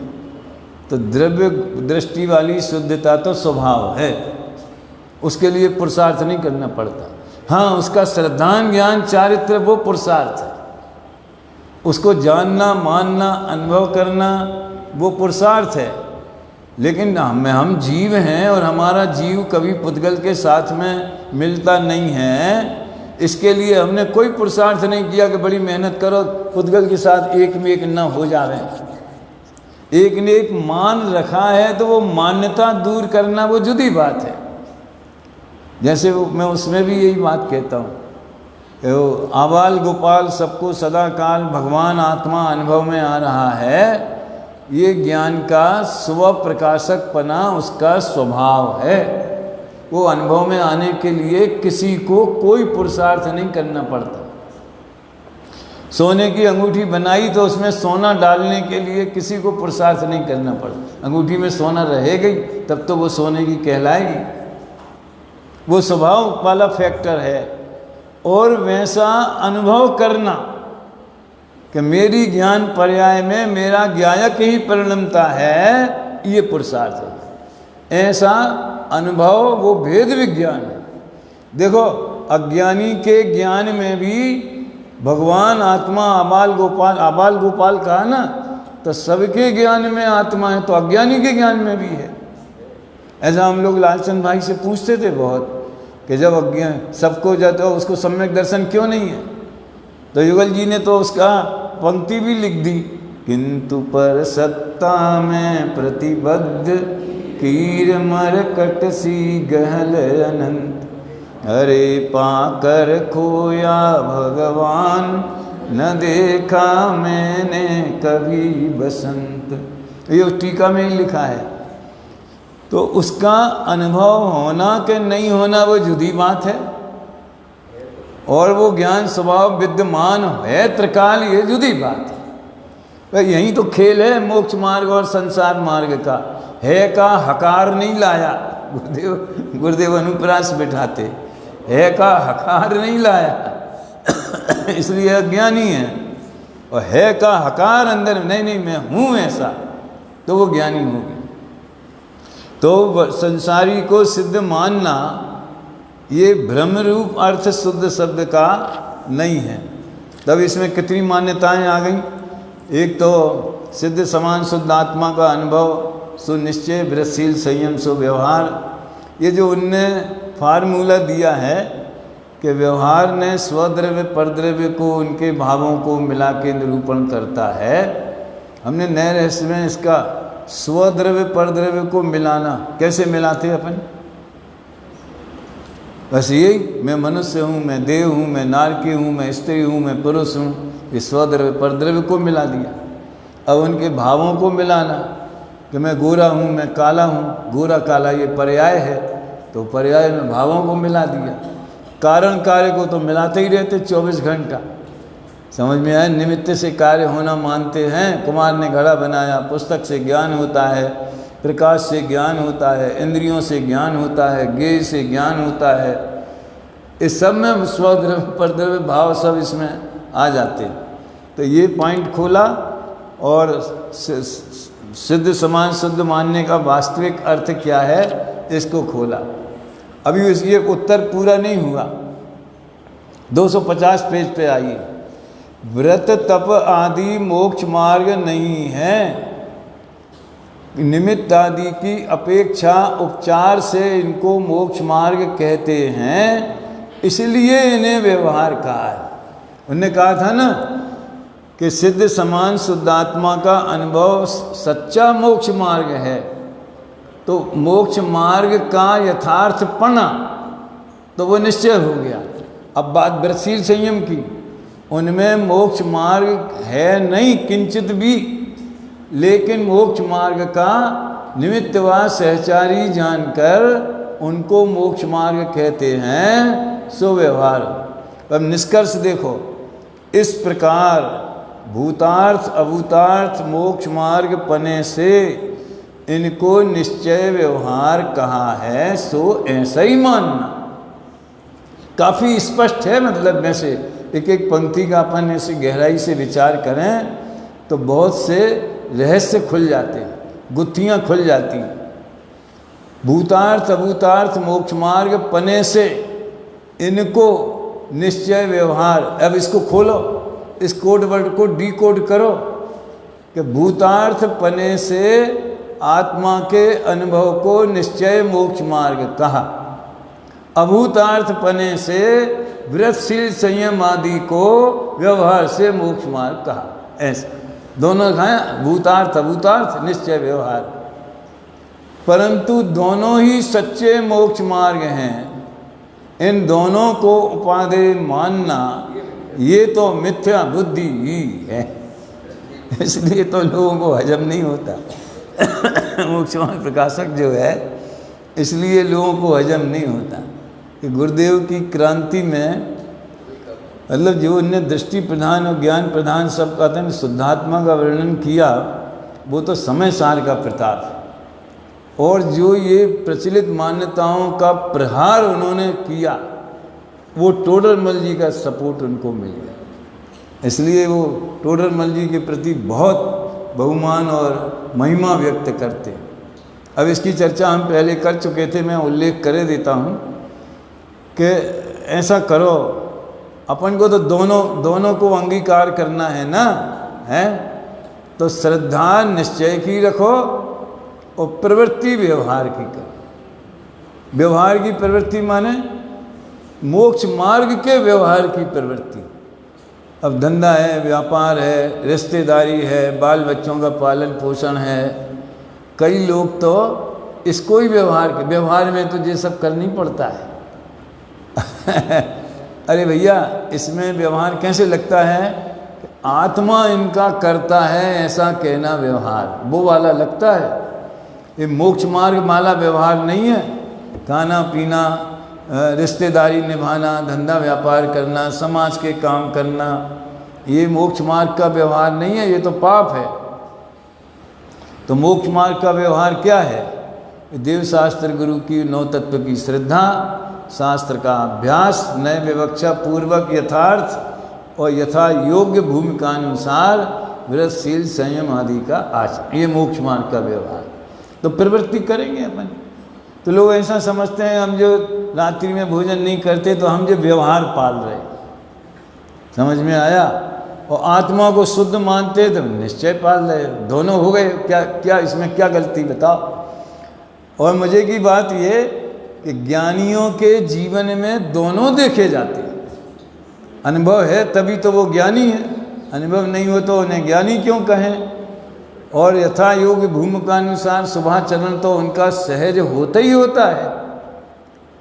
तो द्रव्य दृष्टि वाली शुद्धता तो स्वभाव है, उसके लिए पुरुषार्थ नहीं करना पड़ता। हाँ, उसका श्रद्धान ज्ञान चारित्र वो पुरुषार्थ है, उसको जानना, मानना, अनुभव करना वो पुरुषार्थ है। लेकिन हम जीव हैं और हमारा जीव कभी पुद्गल के साथ में मिलता नहीं है, इसके लिए हमने कोई पुरुषार्थ नहीं किया कि बड़ी मेहनत करो पुद्गल के साथ एक में एक न हो जावे। एक ने एक मान रखा है तो वो मान्यता दूर करना वो जुदी बात है। जैसे मैं उसमें भी यही बात कहता हूँ, आबाल गोपाल सबको सदा काल भगवान आत्मा अनुभव में आ रहा है, ये ज्ञान का स्व प्रकाशकपना उसका स्वभाव है। वो अनुभव में आने के लिए किसी को कोई पुरुषार्थ नहीं करना पड़ता। सोने की अंगूठी बनाई तो उसमें सोना डालने के लिए किसी को पुरुषार्थ नहीं करना पड़ता। अंगूठी में सोना रहेगा ही, तब तो वो सोने की कहलाएगी। वो स्वभाव वाला फैक्टर है। और वैसा अनुभव करना कि मेरी ज्ञान पर्याय में मेरा ज्ञायक ही परिणमता है, ये पुरुषार्थ है। ऐसा अनुभव वो भेद विज्ञान है। देखो, अज्ञानी के ज्ञान में भी भगवान आत्मा आबाल गोपाल कहा ना, तो सबके ज्ञान में आत्मा है, तो अज्ञानी के ज्ञान में भी है। ऐसा हम लोग लालचंद भाई से पूछते थे बहुत कि जब अज्ञान सबको जाते हो उसको सम्यक दर्शन क्यों नहीं है, तो युगल जी ने तो उसका पंक्ति भी लिख दी, किंतु पर सत्ता में प्रतिबद्ध कीर मरकट सी गहल अनंत, अरे पाकर खोया भगवान न देखा मैंने कभी बसंत। ये उस टीका में ही लिखा है। तो उसका अनुभव होना कि नहीं होना वो जुदी बात है, और वो ज्ञान स्वभाव विद्यमान है त्रिकाल, ये जुदी बात है। यही तो खेल है मोक्ष मार्ग और संसार मार्ग का। है का हकार नहीं लाया, गुरुदेव अनुप्रास बिठाते, है का हकार नहीं लाया इसलिए अज्ञानी है। और है का हकार अंदर नहीं मैं हूँ ऐसा, तो वो ज्ञानी हो गया। तो संसारी को सिद्ध मानना ये भ्रम रूप अर्थ शुद्ध शब्द का नहीं है। तब इसमें कितनी मान्यताएं आ गई। एक तो सिद्ध समान शुद्ध आत्मा का अनुभव, सुनिश्चय, वृत्तशील, संयम, सुव्यवहार। ये जो उनने फार्मूला दिया है कि व्यवहार ने स्वद्रव्य परद्रव्य को, उनके भावों को मिला के निरूपण करता है। हमने नए रहस्य में इसका स्वद्रव्य परद्रव्य को मिलाना कैसे मिलाते अपन, बस यही, मैं मनुष्य हूँ, मैं देव हूँ, मैं नारकी हूँ, मैं स्त्री हूँ, मैं पुरुष हूँ, ये स्वद्रव्य परद्रव्य को मिला दिया। अब उनके भावों को मिलाना कि मैं गोरा हूँ, मैं काला हूँ, गोरा काला ये पर्याय है, तो पर्याय में भावों को मिला दिया। कारण कार्य को तो मिलाते ही रहते 24 घंटा। समझ में आए, निमित्त से कार्य होना मानते हैं। कुमार ने घड़ा बनाया, पुस्तक से ज्ञान होता है, प्रकाश से ज्ञान होता है, इंद्रियों से ज्ञान होता है, गेय से ज्ञान होता है। इस सब में स्वद्रव्य परद्रव्य भाव सब इसमें आ जाते। तो ये पॉइंट खोला और सिद्ध समान शुद्ध मानने का वास्तविक अर्थ क्या है इसको खोला। अभी ये उत्तर पूरा नहीं हुआ, 250 पेज पे आइए। व्रत तप आदि मोक्ष मार्ग नहीं है, निमित्त आदि की अपेक्षा उपचार से इनको मोक्ष मार्ग कहते हैं, इसलिए इन्हें व्यवहार कहा है। उन्होंने कहा था ना कि सिद्ध समान शुद्धात्मा का अनुभव सच्चा मोक्ष मार्ग है। तो मोक्ष मार्ग का यथार्थपना तो वो निश्चय हो गया। अब बात व्रतशील संयम की, उनमें मोक्ष मार्ग है नहीं किंचित भी, लेकिन मोक्ष मार्ग का निमित्त व सहचारी जानकर उनको मोक्ष मार्ग कहते हैं सुव्यवहार। अब निष्कर्ष देखो, इस प्रकार भूतार्थ अभूतार्थ मोक्ष मार्ग पने से इनको निश्चय व्यवहार कहा है, सो ऐसा ही मानना। काफ़ी स्पष्ट है, मतलब में से एक एक पंक्ति का अपन ऐसे गहराई से विचार करें तो बहुत से रहस्य खुल जाते हैं, गुत्थियाँ खुल जाती हैं। भूतार्थ अभूतार्थ मोक्ष मार्ग पने से इनको निश्चय व्यवहार। अब इसको खोलो, इस कोड वर्ड को डीकोड करो कि भूतार्थ पने से आत्मा के अनुभव को निश्चय मोक्ष मार्ग कहा, अभूतार्थ पने से व्रतशील संयम आदि को व्यवहार से मोक्ष मार्ग कहा। ऐसा दोनों हैं, भूतार्थ अभूतार्थ निश्चय व्यवहार, परंतु दोनों ही सच्चे मोक्ष मार्ग हैं। इन दोनों को उपादेय मानना ये तो मिथ्या बुद्धि ही है, इसलिए तो लोगों को हजम नहीं होता। मोक्ष मार्ग प्रकाशक जो है, इसलिए लोगों को हजम नहीं होता कि गुरुदेव की क्रांति में, मतलब जो उनने दृष्टि प्रधान और ज्ञान प्रधान सब कहते हैं शुद्धात्मा का वर्णन किया, वो तो समय सार का प्रताप है। और जो ये प्रचलित मान्यताओं का प्रहार उन्होंने किया, वो टोडरमल जी का सपोर्ट उनको मिल गया, इसलिए वो टोडरमल जी के प्रति बहुत बहुमान और महिमा व्यक्त करते हैं। अब इसकी चर्चा हम पहले कर चुके थे, मैं उल्लेख कर देता हूँ कि ऐसा करो, अपन को तो दोनों को अंगीकार करना है ना, है तो श्रद्धा निश्चय की रखो और प्रवृत्ति व्यवहार की करो। व्यवहार की प्रवृत्ति माने मोक्ष मार्ग के व्यवहार की प्रवृत्ति। अब धंधा है, व्यापार है, रिश्तेदारी है, बाल बच्चों का पालन पोषण है, कई लोग तो इसको ही व्यवहार में तो ये सब करनी पड़ता है। अरे भैया, इसमें व्यवहार कैसे लगता है? आत्मा इनका करता है ऐसा कहना व्यवहार, वो वाला लगता है। ये मोक्ष मार्ग माला व्यवहार नहीं है। खाना पीना, रिश्तेदारी निभाना, धंधा व्यापार करना, समाज के काम करना, ये मोक्ष मार्ग का व्यवहार नहीं है, ये तो पाप है। तो मोक्ष मार्ग का व्यवहार क्या है? देव शास्त्र गुरु की नौ तत्व की श्रद्धा, शास्त्र का अभ्यास, नए विवक्षा पूर्वक यथार्थ और यथा योग्य भूमिकानुसार व्रतशील संयम आदि का आचरण, ये मोक्ष मार्ग का व्यवहार। तो प्रवृत्ति करेंगे अपन। तो लोग ऐसा समझते हैं हम जो रात्रि में भोजन नहीं करते तो हम जो व्यवहार पाल रहे, समझ में आया? और आत्मा को शुद्ध मानते तो निश्चय पाल रहे, दोनों हो गए। क्या इसमें क्या गलती बताओ? और मजे की बात ये कि ज्ञानियों के जीवन में दोनों देखे जाते हैं। अनुभव है तभी तो वो ज्ञानी है, अनुभव नहीं हो तो उन्हें ज्ञानी क्यों कहें? और यथा योग्य भूमिकानुसार शुभाचरण तो उनका सहज होता ही होता है।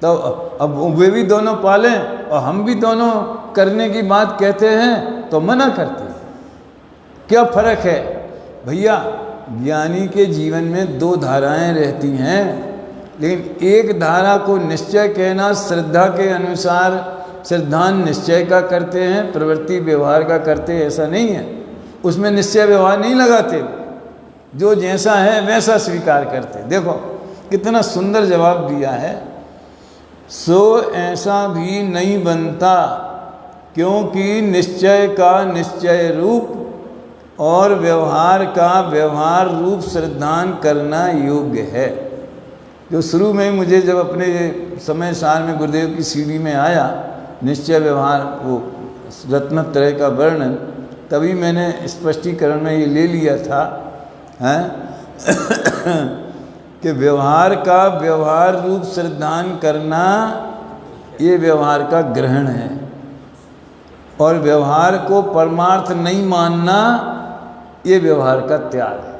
तो अब वे भी दोनों पालें और हम भी दोनों करने की बात कहते हैं तो मना करते हैं। क्या फर्क है भैया? ज्ञानी के जीवन में दो धाराएं रहती हैं, लेकिन एक धारा को निश्चय कहना श्रद्धा के अनुसार श्रद्धान निश्चय का करते हैं, प्रवृत्ति व्यवहार का करते हैं, ऐसा नहीं है। उसमें निश्चय व्यवहार नहीं लगाते, जो जैसा है वैसा स्वीकार करते। देखो कितना सुंदर जवाब दिया है। सो ऐसा भी नहीं बनता, क्योंकि निश्चय का निश्चय रूप और व्यवहार का व्यवहार रूप श्रद्धान करना योग्य है। जो शुरू में मुझे जब अपने समय सार में गुरुदेव की सीढ़ी में आया निश्चय व्यवहार, वो रत्नत्रय का वर्णन, तभी मैंने स्पष्टीकरण में ये ले लिया था कि व्यवहार का व्यवहार रूप श्रद्धान करना ये व्यवहार का ग्रहण है। और व्यवहार को परमार्थ नहीं मानना, ये व्यवहार का त्याग है।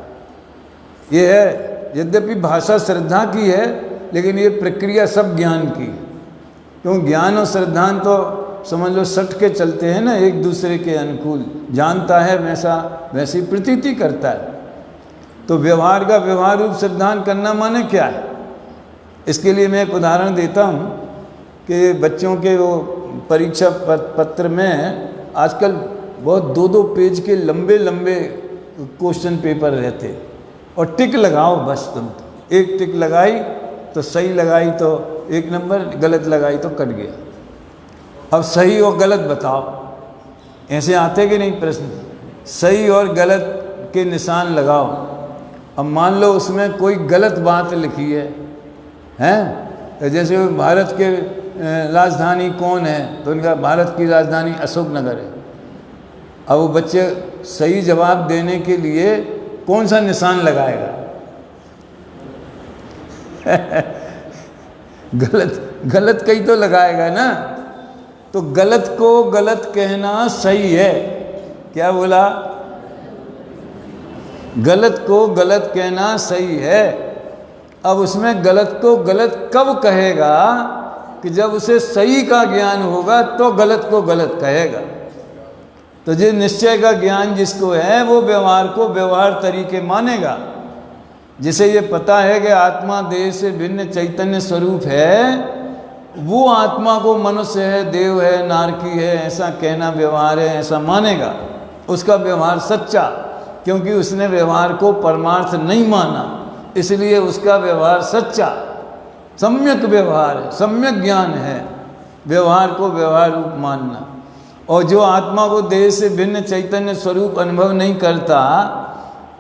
ये है, यद्यपि भाषा श्रद्धा की है, लेकिन ये प्रक्रिया सब ज्ञान की है। क्यों? ज्ञान और श्रद्धान तो समझ लो सट के चलते हैं ना, एक दूसरे के अनुकूल। जानता है वैसा वैसी प्रतीति करता है। तो व्यवहार का व्यवहार रूप श्रद्धान करना माने क्या है? इसके लिए मैं एक उदाहरण देता हूँ कि बच्चों के वो परीक्षा पत्र में आजकल बहुत 2-2 पेज के लंबे लंबे क्वेश्चन पेपर रहते, और टिक लगाओ बस। तुम एक टिक लगाई तो सही लगाई तो 1 नंबर, गलत लगाई तो कट गया। अब सही और गलत बताओ। ऐसे आते कि नहीं प्रश्न? सही और गलत के निशान लगाओ। अब मान लो उसमें कोई गलत बात लिखी है, हैं? जैसे भारत के राजधानी कौन है, तो उनका भारत की राजधानी अशोकनगर है। अब वो बच्चे सही जवाब देने के लिए कौन सा निशान लगाएगा? गलत कहीं तो लगाएगा ना। तो गलत को गलत कहना सही है। क्या बोला? गलत को गलत कहना सही है। अब उसमें गलत को गलत कब कहेगा? कि जब उसे सही का ज्ञान होगा तो गलत को गलत कहेगा। तो जो निश्चय का ज्ञान जिसको है, वो व्यवहार को व्यवहार तरीके मानेगा। जिसे ये पता है कि आत्मा देह से भिन्न चैतन्य स्वरूप है, वो आत्मा को मनुष्य है, देव है, नारकी है, ऐसा कहना व्यवहार है, ऐसा मानेगा। उसका व्यवहार सच्चा, क्योंकि उसने व्यवहार को परमार्थ नहीं माना, इसलिए उसका व्यवहार सच्चा सम्यक व्यवहार है, सम्यक ज्ञान है। व्यवहार को व्यवहार रूप मानना। और जो आत्मा को देह से भिन्न चैतन्य स्वरूप अनुभव नहीं करता,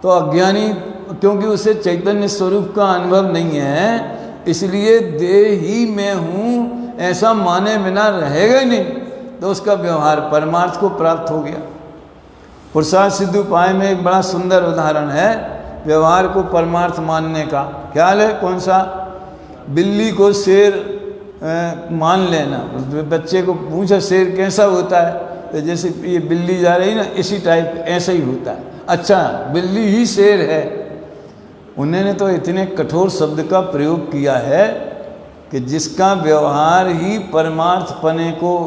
तो अज्ञानी, क्योंकि उसे चैतन्य स्वरूप का अनुभव नहीं है, इसलिए देह ही मैं हूँ ऐसा माने बिना रहेगा ही नहीं। तो उसका व्यवहार परमार्थ को प्राप्त हो गया। पुरुषार्थ सिद्ध उपाय में एक बड़ा सुंदर उदाहरण है व्यवहार को परमार्थ मानने का। ख्याल है कौन सा? बिल्ली को शेर मान लेना। बच्चे को पूछा शेर कैसा होता है, तो जैसे ये बिल्ली जा रही ना, इसी टाइप ऐसा ही होता है। अच्छा, बिल्ली ही शेर है। उन्होंने तो इतने कठोर शब्द का प्रयोग किया है कि जिसका व्यवहार ही परमार्थ पने को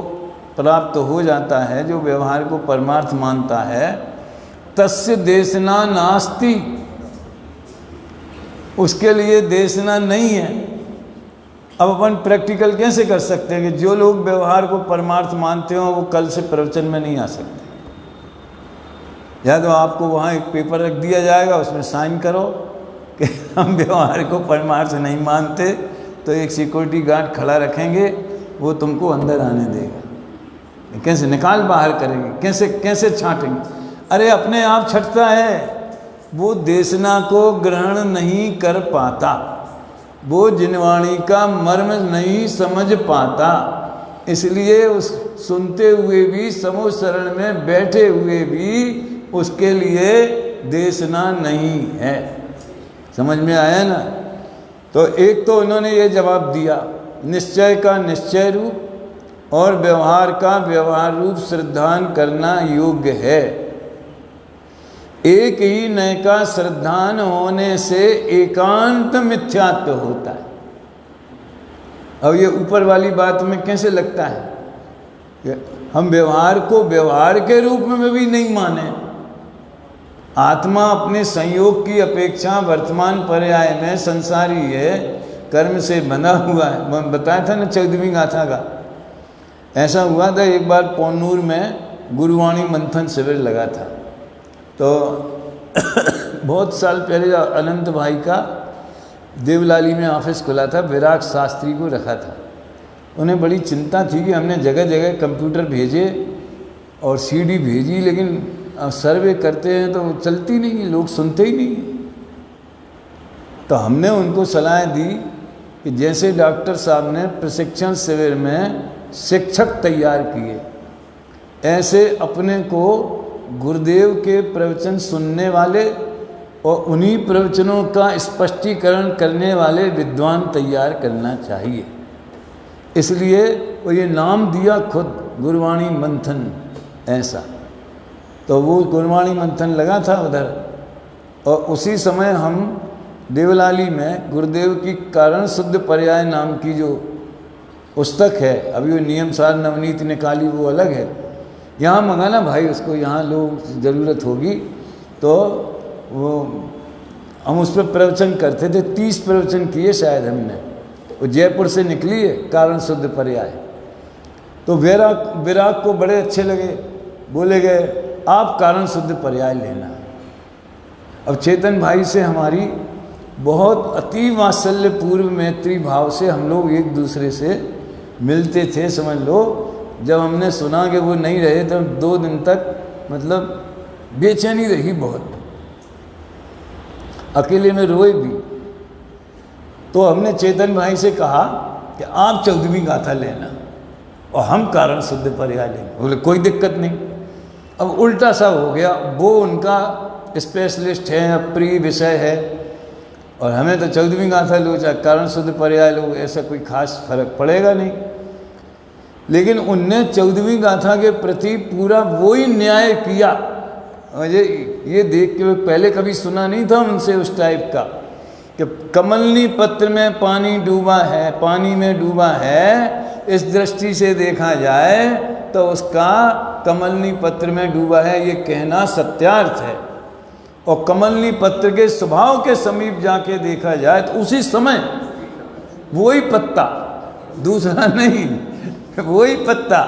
प्राप्त हो जाता है, जो व्यवहार को परमार्थ मानता है, तस्य देशना नास्ति, उसके लिए देशना नहीं है। अब अपन प्रैक्टिकल कैसे कर सकते हैं कि जो लोग व्यवहार को परमार्थ मानते हो वो कल से प्रवचन में नहीं आ सकते? या तो आपको वहाँ एक पेपर रख दिया जाएगा, उसमें साइन करो कि हम व्यवहार को परमार्थ नहीं मानते, तो एक सिक्योरिटी गार्ड खड़ा रखेंगे, वो तुमको अंदर आने देगा। कैसे निकाल बाहर करेंगे? कैसे छांटेंगे? अरे अपने आप छटता है। वो देशना को ग्रहण नहीं कर पाता, वो जिनवाणी का मर्म नहीं समझ पाता, इसलिए उस सुनते हुए भी, समूह शरण में बैठे हुए भी उसके लिए देशना नहीं है। समझ में आया ना? तो एक तो उन्होंने ये जवाब दिया, निश्चय का निश्चय रूप और व्यवहार का व्यवहार रूप श्रद्धान करना योग्य है। एक ही नय का श्रद्धान होने से एकांत मिथ्यात्व होता है। अब ये ऊपर वाली बात में कैसे लगता है? हम व्यवहार को व्यवहार के रूप में भी नहीं माने। आत्मा अपने संयोग की अपेक्षा वर्तमान पर्याय में संसारी है, कर्म से बंधा हुआ है। बताया था ना 14वीं गाथा का। ऐसा हुआ था एक बार पौनूर में गुरुवाणी मंथन शिविर लगा था। तो बहुत साल पहले अनंत भाई का देवलाली में ऑफिस खुला था, विराट शास्त्री को रखा था। उन्हें बड़ी चिंता थी कि हमने जगह जगह कंप्यूटर भेजे और सीडी भेजी, लेकिन सर्वे करते हैं तो चलती नहीं, लोग सुनते ही नहीं। तो हमने उनको सलाह दी कि जैसे डॉक्टर साहब ने प्रशिक्षण शिविर में शिक्षक तैयार किए, ऐसे अपने को गुरुदेव के प्रवचन सुनने वाले और उन्हीं प्रवचनों का स्पष्टीकरण करने वाले विद्वान तैयार करना चाहिए। इसलिए वो ये नाम दिया खुद, गुरुवाणी मंथन। ऐसा। तो वो गुरबाणी मंथन लगा था उधर, और उसी समय हम देवलाली में गुरुदेव की कारण शुद्ध पर्याय नाम की जो पुस्तक है, अभी वो नियम सार नवनीत निकाली वो अलग है, यहाँ मंगाना भाई उसको, यहाँ लोग ज़रूरत होगी। तो वो हम उस पर प्रवचन करते थे, 30 प्रवचन किए शायद हमने, वो जयपुर से निकली है कारण शुद्ध पर्याय। तो विराग को बड़े अच्छे लगे, बोले गए आप कारण शुद्ध पर्याय लेना। अब चेतन भाई से हमारी बहुत अति वात्सल्य पूर्व मैत्री भाव से हम लोग एक दूसरे से मिलते थे, समझ लो। जब हमने सुना कि वो नहीं रहे तो 2 दिन तक मतलब बेचैनी रही बहुत, अकेले में रोए भी। तो हमने चेतन भाई से कहा कि आप 14वीं गाथा लेना और हम कारण शुद्ध पर्याय लेंगे। बोले कोई दिक्कत नहीं। अब उल्टा सा हो गया, वो उनका स्पेशलिस्ट है, प्रिय विषय है, और हमें तो 14वीं गाथा लो चाहे कारण शुद्ध पर्याय लो, ऐसा कोई खास फर्क पड़ेगा नहीं। लेकिन उनने 14वीं गाथा के प्रति पूरा वही न्याय किया। मुझे ये देख के पहले कभी सुना नहीं था उनसे उस टाइप का, कि कमलनी पत्र में पानी डूबा है, पानी में डूबा है, इस दृष्टि से देखा जाए तो उसका कमलनी पत्र में डूबा है ये कहना सत्यार्थ है। और कमलनी पत्र के स्वभाव के समीप जाके देखा जाए तो उसी समय वही पत्ता, दूसरा नहीं, वही पत्ता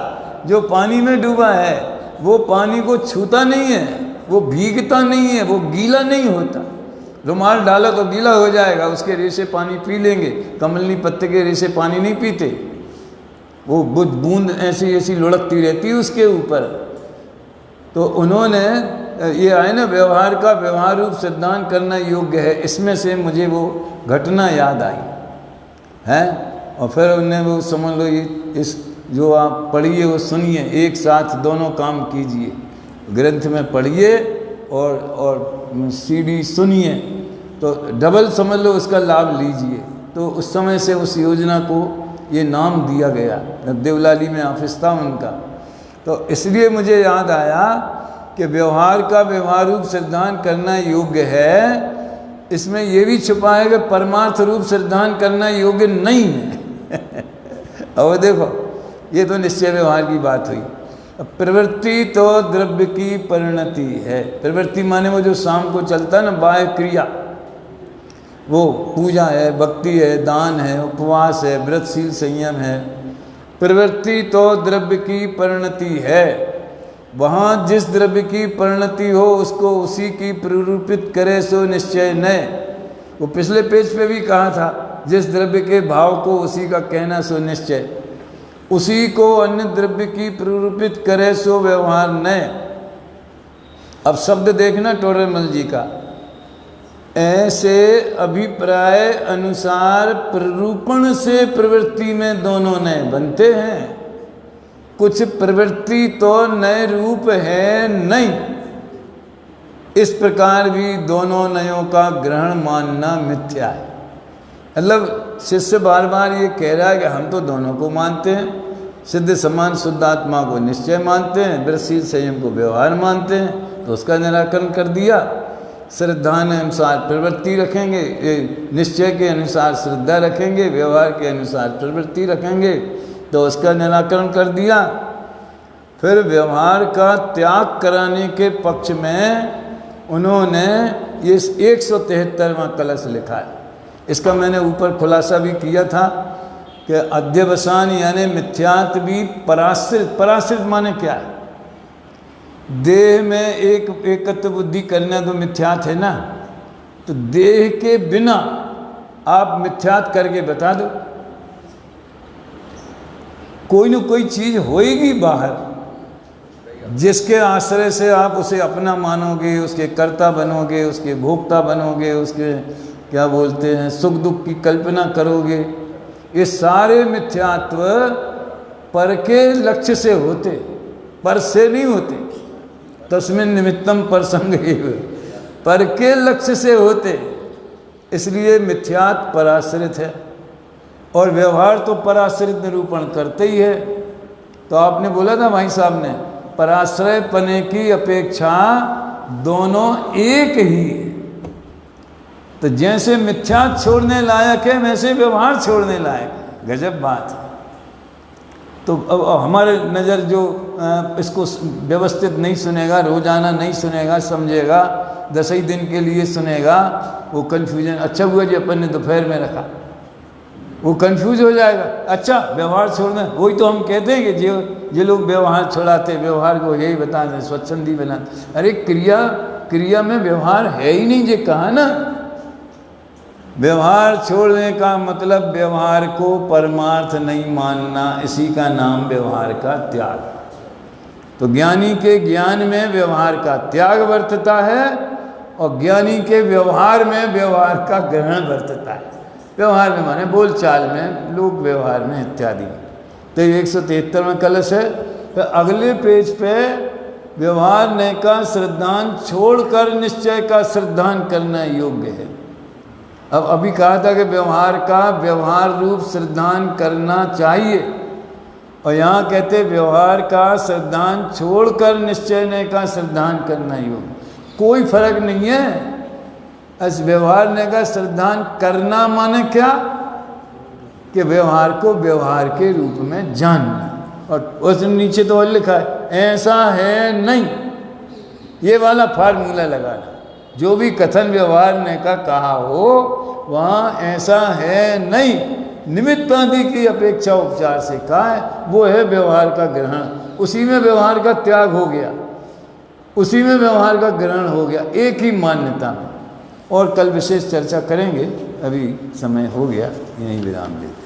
जो पानी में डूबा है, वो पानी को छूता नहीं है, वो भीगता नहीं है, वो गीला नहीं होता। रुमाल डालो तो गीला हो जाएगा, उसके रेशे पानी पी लेंगे, कमलनी पत्ते के रेशे पानी नहीं पीते, वो बूंद ऐसी ऐसी लुढ़कती रहती है उसके ऊपर। तो उन्होंने ये आए ना, व्यवहार का व्यवहार रूप सिद्धांत करना योग्य है, इसमें से मुझे वो घटना याद आई है। और फिर उन्हें वो समझ लो, इस जो आप पढ़िए वो सुनिए, एक साथ दोनों काम कीजिए, ग्रंथ में पढ़िए और सीडी सुनिए, तो डबल समझ लो उसका लाभ लीजिए। तो उस समय से उस योजना को ये नाम दिया गया, देवलाली में ऑफिस था उनका। तो इसलिए मुझे याद आया कि व्यवहार का व्यवहार रूप सिद्धांत करना योग्य है, इसमें ये भी छुपा है कि परमार्थ रूप सिद्धांत करना योग्य नहीं है। और देखो ये तो निश्चय व्यवहार की बात हुई। प्रवृत्ति तो द्रव्य की परिणति है। प्रवृत्ति माने वो जो शाम को चलता है ना, बाह्य क्रिया, वो पूजा है, भक्ति है, दान है, उपवास है, व्रतशील संयम है। प्रवृत्ति तो द्रव्य की परिणति है। वहाँ जिस द्रव्य की परिणति हो उसको उसी की प्ररूपित करे सो निश्चय न। वो पिछले पेज पे भी कहा था, जिस द्रव्य के भाव को उसी का कहना सो निश्चय, उसी को अन्य द्रव्य की प्ररूपित करे सो व्यवहार न। अब शब्द देखना टोडरमल जी का, ऐसे अभिप्राय अनुसार प्ररूपण से प्रवृत्ति में दोनों नए बनते हैं। कुछ प्रवृत्ति तो नए रूप है नहीं, इस प्रकार भी दोनों नयों का ग्रहण मानना मिथ्या है। मतलब शिष्य बार बार ये कह रहा है कि हम तो दोनों को मानते हैं, सिद्ध समान शुद्ध आत्मा को निश्चय मानते हैं, व्रतशील संयम को व्यवहार मानते हैं। तो उसका निराकरण कर दिया। श्रद्धा अनुसार प्रवृत्ति रखेंगे, निश्चय के अनुसार श्रद्धा रखेंगे, व्यवहार के अनुसार प्रवृत्ति रखेंगे, तो उसका निराकरण कर दिया। फिर व्यवहार का त्याग कराने के पक्ष में उन्होंने ये 173वां कलश लिखा है। इसका मैंने ऊपर खुलासा भी किया था कि अध्यवसान यानी मिथ्यात्व भी पराश्रित। पराश्रित माने क्या है? देह में एकत्व बुद्धि करना तो मिथ्यात है ना, तो देह के बिना आप मिथ्यात करके बता दो, कोई न कोई चीज होएगी बाहर, जिसके आश्रय से आप उसे अपना मानोगे, उसके कर्ता बनोगे, उसके भोक्ता बनोगे, उसके क्या बोलते हैं सुख दुख की कल्पना करोगे। ये सारे मिथ्यात्व पर के लक्ष्य से होते, पर से नहीं होते। तस्मिन् निमित्तम परसंग पर के लक्ष्य से होते, इसलिए मिथ्यात्व पराश्रित है और व्यवहार तो पराश्रित निरूपण करते ही है। तो आपने बोला था भाई साहब ने पराश्रय पने की अपेक्षा दोनों एक ही है। तो जैसे मिथ्या छोड़ने लायक है वैसे व्यवहार छोड़ने लायक है। गजब बात है। तो अब हमारे नज़र जो इसको व्यवस्थित नहीं सुनेगा, रोजाना नहीं सुनेगा, समझेगा, 10 ही दिन के लिए सुनेगा, वो कन्फ्यूजन, अच्छा हुआ जी अपन ने दोपहर में रखा, वो कंफ्यूज हो जाएगा। अच्छा व्यवहार छोड़ना, वही तो हम कहते हैं कि जो लोग व्यवहार छोड़ाते, व्यवहार को यही बताते स्वच्छंदी बनाते। अरे क्रिया में व्यवहार है ही नहीं, जो कहा ना। व्यवहार छोड़ने का मतलब व्यवहार को परमार्थ नहीं मानना, इसी का नाम व्यवहार का त्याग। तो ज्ञानी के ज्ञान में व्यवहार का त्याग वर्तता है और ज्ञानी के व्यवहार में व्यवहार का ग्रहण वर्तता है। व्यवहार में माने बोलचाल में, लोक व्यवहार में इत्यादि। तो 173वां कलश है। तो अगले पेज पे व्यवहार ने का श्रद्धान छोड़कर निश्चय का श्रद्धान करना योग्य है। अब अभी कहा था कि व्यवहार का व्यवहार रूप श्रद्धान करना चाहिए, और यहाँ कहते व्यवहार का श्रद्धान छोड़कर निश्चय ने का श्रद्धान करना योग्य। कोई फर्क नहीं है। इस व्यवहार ने का श्रद्धान करना माने क्या कि व्यवहार को व्यवहार के रूप में जानना। और उस नीचे तो और लिखा है ऐसा है नहीं, ये वाला फार्मूला लगाना। जो भी कथन व्यवहार ने का कहा हो वहाँ ऐसा है नहीं, निमित्त आदि की अपेक्षा उपचार से कहा है, वो है व्यवहार का ग्रहण। उसी में व्यवहार का त्याग हो गया, उसी में व्यवहार का ग्रहण हो गया, एक ही मान्यता में। और कल विशेष चर्चा करेंगे, अभी समय हो गया, यहीं विराम लेते।